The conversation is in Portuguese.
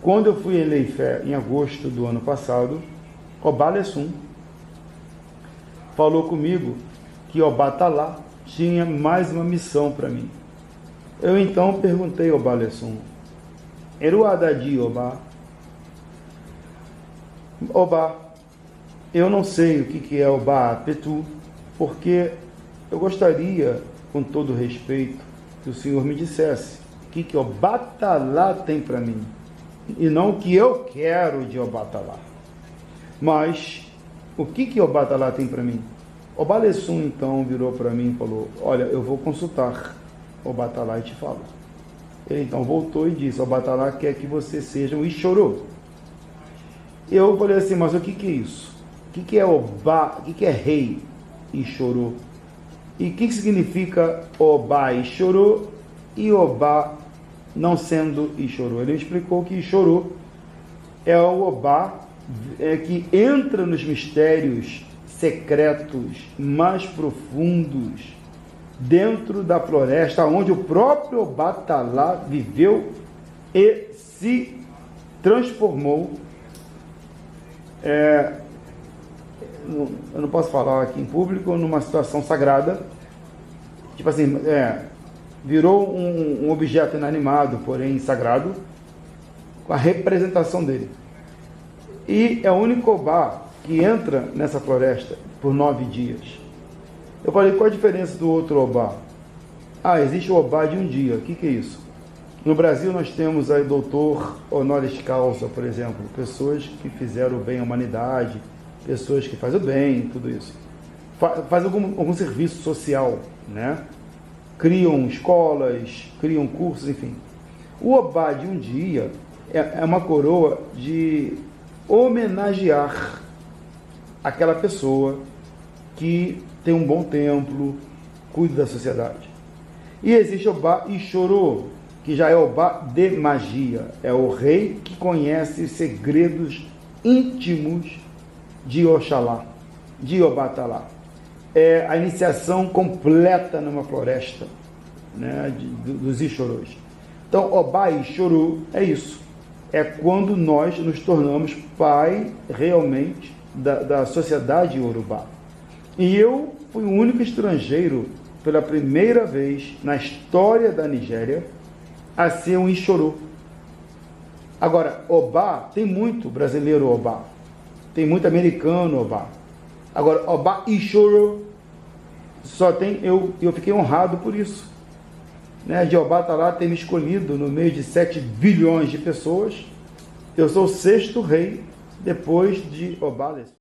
quando eu fui em Leifé, em agosto do ano passado, Obá Lessum falou comigo que Obá Talá tinha mais uma missão para mim. Eu então perguntei ao Obá Lessum, Eruadadi Obá, Obá, eu não sei o que é Obá Petu, porque eu gostaria, com todo respeito, que o senhor me dissesse o que Obá Talá tem para mim, e não o que eu quero de Obá Talá. Mas o que Obá Talá tem para mim? Obá Lessum então virou para mim e falou, olha, eu vou consultar Obá Talá e te falo. Ele então voltou e disse, Obá Talá quer que você seja um Ixorô. Eu falei assim, mas o que é isso? O que é Obá? O que é rei Ixorô? E o que significa Obá Ixorô e Obá não sendo Ixorô? Ele explicou que Ixorô é o Obá que entra nos mistérios secretos mais profundos dentro da floresta, onde o próprio Obá Talá viveu e se transformou. Eu não posso falar aqui em público, numa situação sagrada, tipo assim, virou um objeto inanimado, porém sagrado, com a representação dele. E é o único Obá que entra nessa floresta por 9 dias. Eu falei, qual a diferença do outro Obá? Existe o Obá de um dia. O que é isso? No Brasil nós temos aí doutor honoris causa, por exemplo, pessoas que fizeram o bem à humanidade, pessoas que fazem o bem, tudo isso. Faz algum serviço social, né? Criam escolas, criam cursos, enfim. O Obá de um dia é uma coroa de homenagear aquela pessoa que tem um bom templo, cuida da sociedade. E existe o Obá Ixorô, que já é o Obá de magia, é o rei que conhece os segredos íntimos de Oxalá, de Obá Talá. É a iniciação completa numa floresta, né, dos Ixorôs. Então, Obá Ixorô é isso. É quando nós nos tornamos pai realmente da sociedade iorubá. E eu fui o único estrangeiro, pela primeira vez na história da Nigéria, a ser um Ixorô. Agora, Obá, tem muito brasileiro Obá, tem muito americano Obá. Agora, Obá Ixorô, só tem eu fiquei honrado por isso, né, de Obá Talá ter me escolhido no meio de 7 bilhões de pessoas. Eu sou o 6º rei depois de Obá Lessum.